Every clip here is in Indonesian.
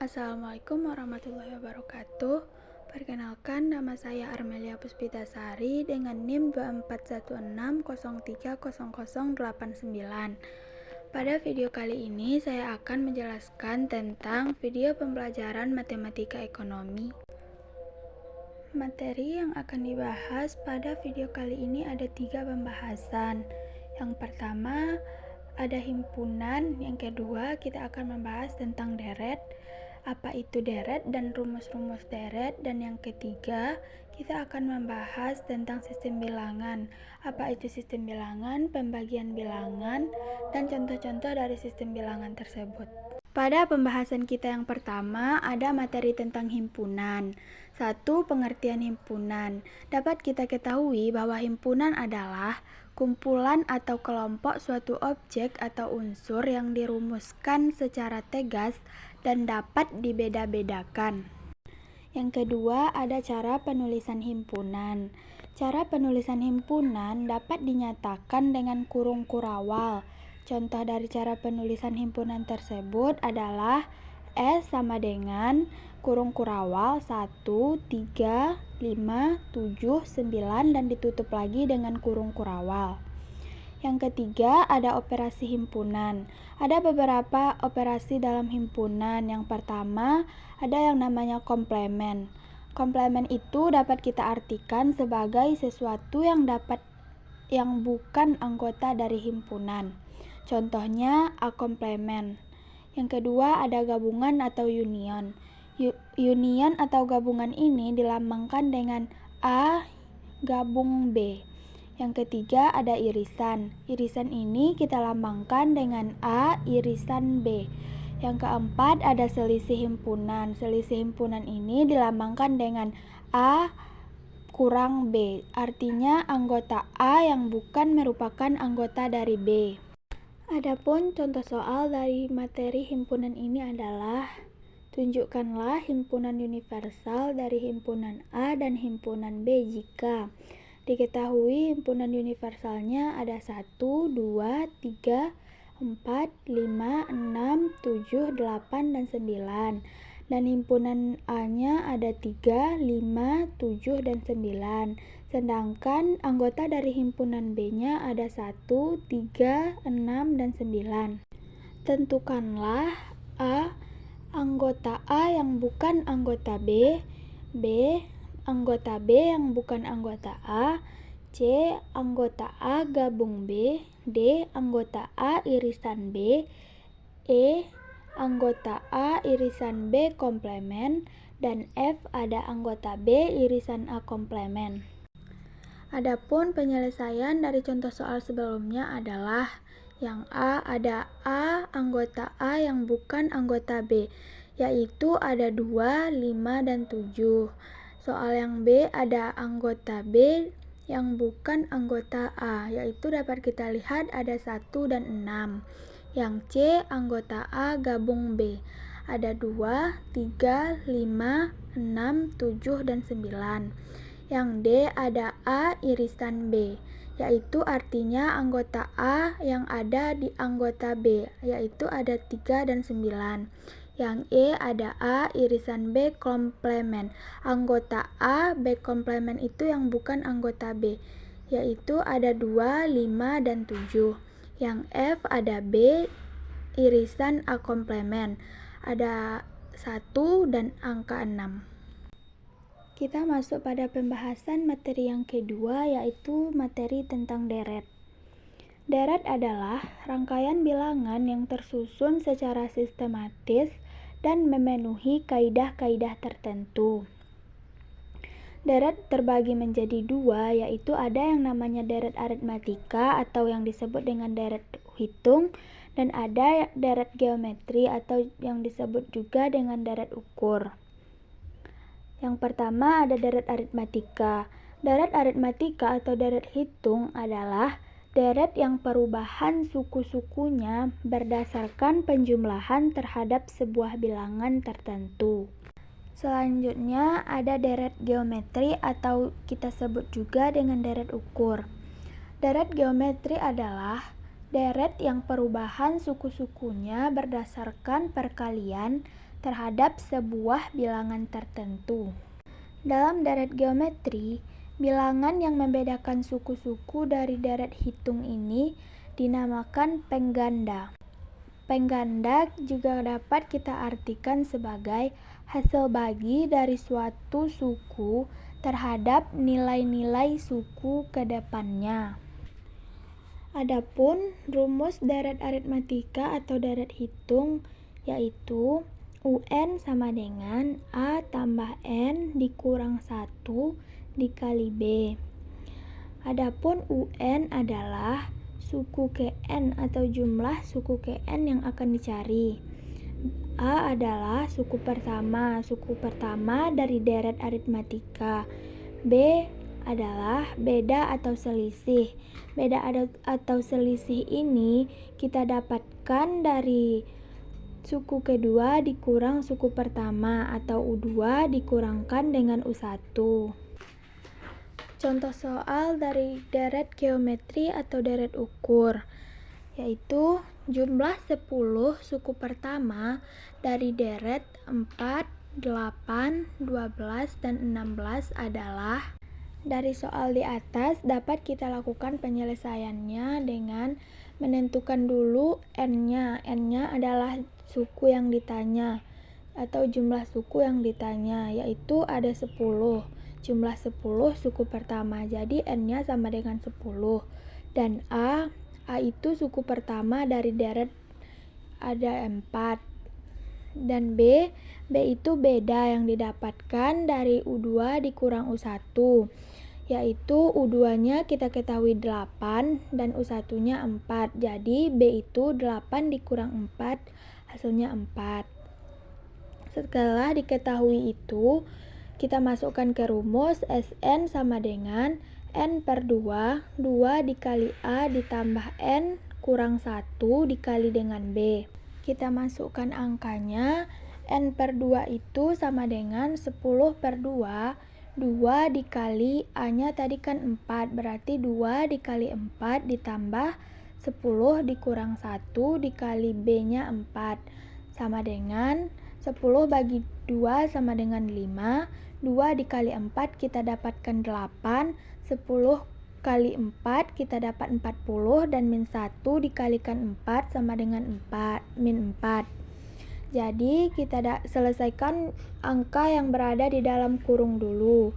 Assalamualaikum warahmatullahi wabarakatuh. Perkenalkan, nama saya Armelia Puspitasari dengan NIM 2416030089. Pada video kali ini saya akan menjelaskan tentang video pembelajaran matematika ekonomi. Materi yang akan dibahas pada video kali ini ada 3 pembahasan. Yang pertama ada himpunan, yang kedua kita akan membahas tentang deret, apa itu deret dan rumus-rumus deret, dan yang ketiga kita akan membahas tentang sistem bilangan, apa itu sistem bilangan, pembagian bilangan, dan contoh-contoh dari sistem bilangan tersebut. Pada pembahasan kita yang pertama ada materi tentang himpunan. 1. Pengertian himpunan. Dapat kita ketahui bahwa himpunan adalah kumpulan atau kelompok suatu objek atau unsur yang dirumuskan secara tegas dan dapat dibeda-bedakan. Yang kedua, ada cara penulisan himpunan. Cara penulisan himpunan dapat dinyatakan dengan kurung kurawal. Contoh dari cara penulisan himpunan tersebut adalah S sama dengan kurung kurawal 1, 3, 5, 7, 9 dan ditutup lagi dengan kurung kurawal. Yang ketiga ada operasi himpunan. Ada beberapa operasi dalam himpunan. Yang pertama ada yang namanya komplemen. Komplemen itu dapat kita artikan sebagai sesuatu yang bukan anggota dari himpunan. Contohnya A komplemen. Yang kedua ada gabungan atau union. Union atau gabungan ini dilambangkan dengan A gabung B. Yang ketiga ada irisan. Irisan ini kita lambangkan dengan A irisan B. Yang keempat ada selisih himpunan. Selisih himpunan ini dilambangkan dengan A kurang B. Artinya anggota A yang bukan merupakan anggota dari B. Adapun contoh soal dari materi himpunan ini adalah tunjukkanlah himpunan universal dari himpunan A dan himpunan B jika diketahui himpunan universalnya ada 1, 2, 3, 4, 5, 6, 7, 8, dan 9. Dan himpunan A-nya ada 3, 5, 7, dan 9. Sedangkan anggota dari himpunan B-nya ada 1, 3, 6, dan 9. Tentukanlah A anggota A yang bukan anggota B, B anggota B yang bukan anggota A, C anggota A gabung B, D anggota A irisan B, E anggota A irisan B komplemen, dan F ada anggota B irisan A komplemen. Adapun penyelesaian dari contoh soal sebelumnya adalah yang A ada A anggota A yang bukan anggota B, yaitu ada 2, 5, dan 7. Soal yang B ada anggota B yang bukan anggota A, yaitu dapat kita lihat ada 1 dan 6. Yang C anggota A gabung B, ada 2, 3, 5, 6, 7, dan 9. Yang D ada A irisan B, yaitu artinya anggota A yang ada di anggota B, yaitu ada 3 dan 9. Yang E ada A irisan B komplemen. Anggota A B komplemen itu yang bukan anggota B, yaitu ada 2, 5, dan 7. Yang F ada B irisan A komplemen, ada 1 dan angka 6. Kita masuk pada pembahasan materi yang kedua, yaitu materi tentang deret. Deret adalah rangkaian bilangan yang tersusun secara sistematis dan memenuhi kaidah-kaidah tertentu. Deret terbagi menjadi 2, yaitu ada yang namanya deret aritmatika atau yang disebut dengan deret hitung, dan ada deret geometri atau yang disebut juga dengan deret ukur. Yang pertama ada deret aritmatika. Deret aritmatika atau deret hitung adalah deret yang perubahan suku-sukunya berdasarkan penjumlahan terhadap sebuah bilangan tertentu. Selanjutnya ada deret geometri atau kita sebut juga dengan deret ukur. Deret geometri adalah deret yang perubahan suku-sukunya berdasarkan perkalian terhadap sebuah bilangan tertentu. Dalam deret geometri, bilangan yang membedakan suku-suku dari deret hitung ini dinamakan pengganda. Pengganda juga dapat kita artikan sebagai hasil bagi dari suatu suku terhadap nilai-nilai suku ke depannya. Adapun rumus deret aritmatika atau deret hitung yaitu UN sama dengan A tambah N dikurang 1 dikali B. Adapun UN adalah suku Kn atau jumlah suku Kn yang akan dicari. A adalah suku pertama dari deret aritmatika. B adalah beda atau selisih. Beda atau selisih ini kita dapatkan dari suku kedua dikurang suku pertama atau U2 dikurangkan dengan U1. Contoh soal dari deret geometri atau deret ukur, yaitu jumlah 10 suku pertama dari deret 4, 8, 12, dan 16 adalah. Dari soal di atas dapat kita lakukan penyelesaiannya dengan menentukan dulu N-nya. N-nya adalah suku yang ditanya atau jumlah suku yang ditanya, yaitu ada 10. Jumlah 10 suku pertama, jadi N-nya sama dengan 10. Dan A itu suku pertama dari deret ada 4. Dan B itu beda yang didapatkan dari U2 dikurang U1, yaitu U2-nya kita ketahui 8 dan U1-nya 4. Jadi B itu 8 dikurang 4, hasilnya 4. Setelah diketahui itu, kita masukkan ke rumus Sn sama dengan N per 2, 2 dikali A ditambah N kurang 1 dikali dengan B. Kita masukkan angkanya, N per 2 itu sama dengan 10 per 2, 2 dikali A-nya tadi kan 4, berarti 2 dikali 4 ditambah 10 dikurang 1 dikali B-nya 4, sama dengan 10 bagi 2 sama dengan 5, 2 dikali 4 kita dapatkan 8, 10 kali 4 kita dapat 40, dan min 1 dikalikan 4 sama dengan min 4. Jadi kita selesaikan angka yang berada di dalam kurung dulu,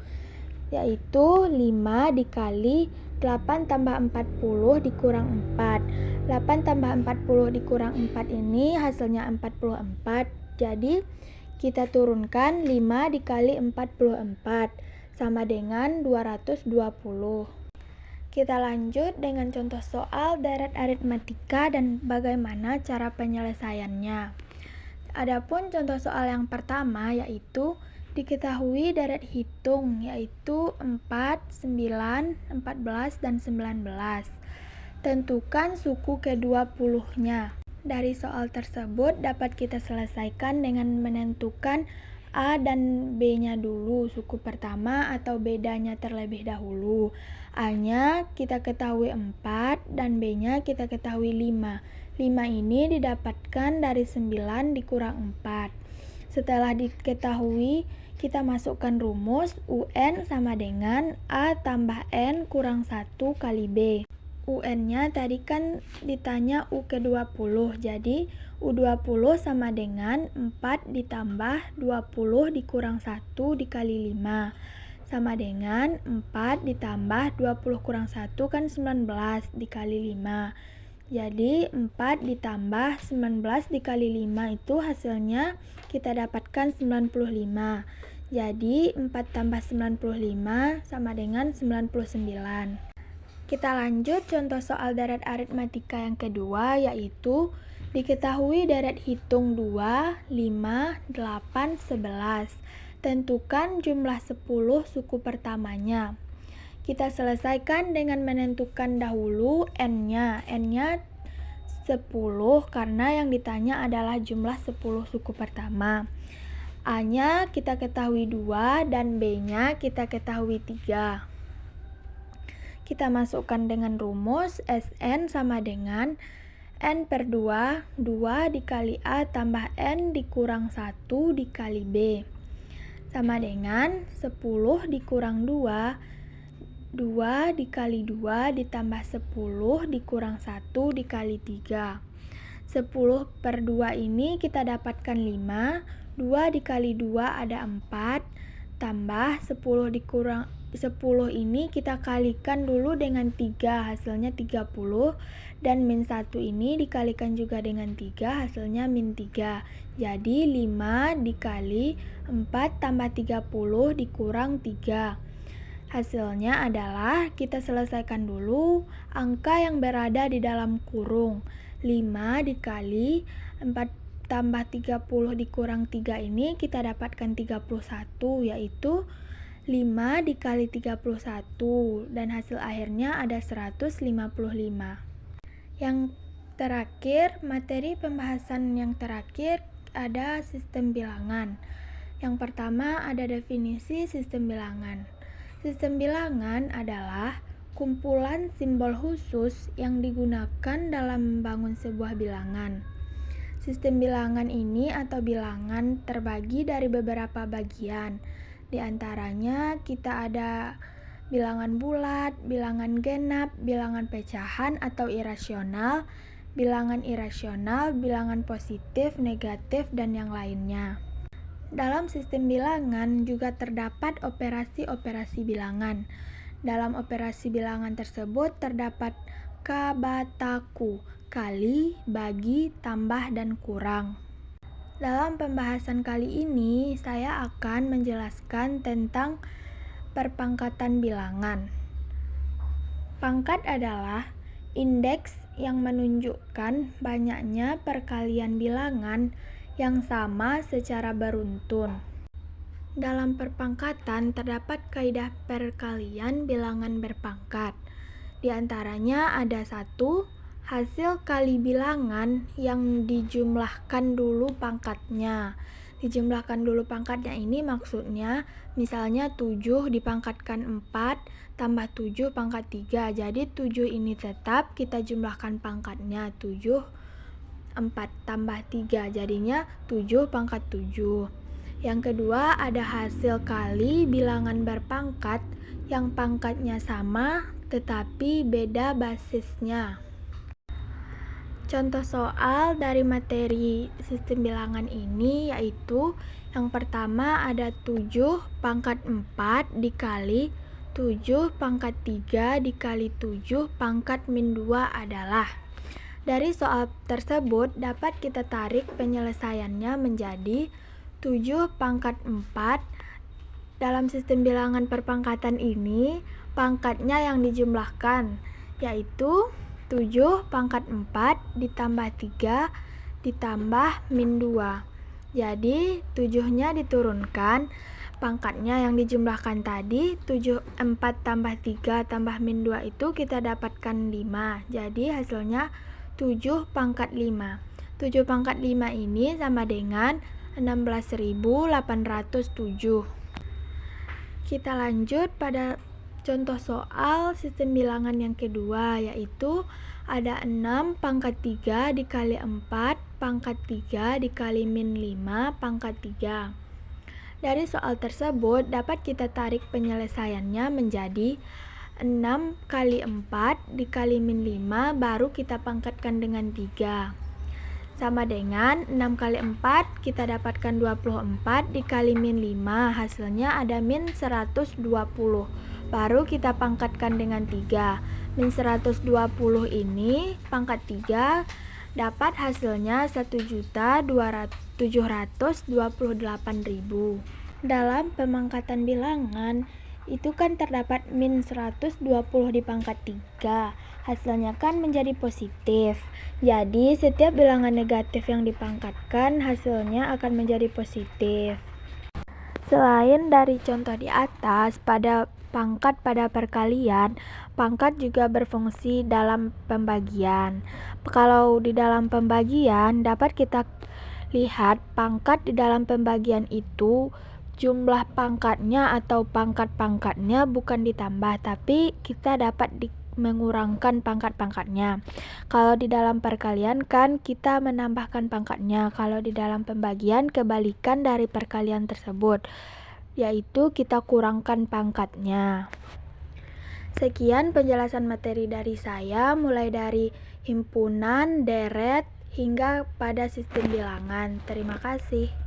yaitu 5 dikali 8 tambah 40 dikurang 4. 8 tambah 40 dikurang 4 ini hasilnya 44. Jadi kita turunkan 5 dikali 44 sama dengan 220. Kita lanjut dengan contoh soal deret aritmatika dan bagaimana cara penyelesaiannya. Adapun contoh soal yang pertama yaitu diketahui deret hitung, yaitu 4, 9, 14, dan 19. Tentukan suku ke-20-nya. Dari soal tersebut dapat kita selesaikan dengan menentukan A dan B-nya dulu, suku pertama atau bedanya terlebih dahulu. A-nya kita ketahui 4 dan B-nya kita ketahui 5. 5 ini didapatkan dari 9 dikurang 4. Setelah diketahui, kita masukkan rumus UN sama dengan A tambah N kurang 1 kali B. UN-nya tadi kan ditanya U ke-20, jadi U20 sama dengan 4 ditambah 20 dikurang 1 dikali 5, sama dengan 4 ditambah 20 kurang 1 kan 19 dikali 5. Jadi 4 ditambah 19 dikali 5 itu hasilnya kita dapatkan 95. Jadi 4 tambah 95 sama dengan 99. Kita lanjut contoh soal deret aritmatika yang kedua, yaitu diketahui deret hitung 2, 5, 8, 11. Tentukan jumlah 10 suku pertamanya. Kita selesaikan dengan menentukan dahulu N-nya. N-nya 10 karena yang ditanya adalah jumlah 10 suku pertama. A-nya kita ketahui 2 dan B-nya kita ketahui 3. Kita masukkan dengan rumus Sn sama dengan N per 2, 2 dikali A tambah N dikurang 1 dikali B. Sama dengan 10 dikurang 2, 2 dikali 2 ditambah 10 dikurang 1 dikali 3. 10 per 2 ini kita dapatkan 5, 2 dikali 2 ada 4, tambah 10 dikurang 10 ini kita kalikan dulu dengan 3, hasilnya 30, dan min 1 ini dikalikan juga dengan 3, hasilnya min 3. Jadi 5 dikali 4 tambah 30 dikurang 3. Hasilnya adalah, kita selesaikan dulu angka yang berada di dalam kurung. 5 dikali 4 tambah 30 dikurang 3 ini kita dapatkan 31, yaitu 5 dikali 31, dan hasil akhirnya ada 155. Yang terakhir, materi pembahasan yang terakhir ada sistem bilangan. Yang pertama ada definisi sistem bilangan. Sistem bilangan adalah kumpulan simbol khusus yang digunakan dalam membangun sebuah bilangan. Sistem bilangan ini atau bilangan terbagi dari beberapa bagian. Di antaranya kita ada bilangan bulat, bilangan genap, bilangan pecahan atau irasional, bilangan irasional, bilangan positif, negatif, dan yang lainnya. Dalam sistem bilangan juga terdapat operasi-operasi bilangan. Dalam operasi bilangan tersebut terdapat kabataku, kali, bagi, tambah, dan kurang. Dalam pembahasan kali ini, saya akan menjelaskan tentang perpangkatan bilangan. Pangkat adalah indeks yang menunjukkan banyaknya perkalian bilangan yang sama secara beruntun. Dalam perpangkatan terdapat kaidah perkalian bilangan berpangkat. Di antaranya ada 1, hasil kali bilangan yang dijumlahkan dulu pangkatnya. Dijumlahkan dulu pangkatnya ini maksudnya misalnya 7 dipangkatkan 4 tambah 7 pangkat 3. Jadi 7 ini tetap kita jumlahkan pangkatnya 7, 4 tambah 3 jadinya 7 pangkat 7. Yang kedua ada hasil kali bilangan berpangkat yang pangkatnya sama tetapi beda basisnya. Contoh soal dari materi sistem bilangan ini yaitu yang pertama ada 7 pangkat 4 dikali 7 pangkat 3 dikali 7 pangkat min 2 adalah. Dari soal tersebut dapat kita tarik penyelesaiannya menjadi 7 pangkat 4. Dalam sistem bilangan perpangkatan ini pangkatnya yang dijumlahkan yaitu 7 pangkat 4 ditambah 3 ditambah min 2. Jadi 7-nya diturunkan, pangkatnya yang dijumlahkan tadi 4 tambah 3 tambah min 2 itu kita dapatkan 5. Jadi hasilnya 7 pangkat 5. 7 pangkat 5 ini sama dengan 16.807. Kita lanjut pada contoh soal sistem bilangan yang kedua, yaitu ada 6 pangkat 3 dikali 4 pangkat 3 dikali min 5 pangkat 3. Dari soal tersebut dapat kita tarik penyelesaiannya menjadi 6 kali 4 dikali min 5 baru kita pangkatkan dengan 3. Sama dengan 6 kali 4 kita dapatkan 24 dikali min 5, hasilnya ada min 120. Baru kita pangkatkan dengan 3. Min 120 ini pangkat 3 dapat hasilnya 1.728.000. Dalam pemangkatan bilangan itu kan terdapat min 120 di pangkat 3. Hasilnya kan menjadi positif. Jadi setiap bilangan negatif yang dipangkatkan hasilnya akan menjadi positif. Selain dari contoh di atas, pada pangkat pada perkalian, pangkat juga berfungsi dalam pembagian. Kalau di dalam pembagian dapat kita lihat pangkat di dalam pembagian itu jumlah pangkatnya atau pangkat-pangkatnya bukan ditambah, tapi kita dapat mengurangkan pangkat-pangkatnya. Kalau di dalam perkalian kan kita menambahkan pangkatnya. Kalau di dalam pembagian kebalikan dari perkalian tersebut, yaitu kita kurangkan pangkatnya. Sekian penjelasan materi dari saya, mulai dari himpunan, deret, hingga pada sistem bilangan. Terima kasih.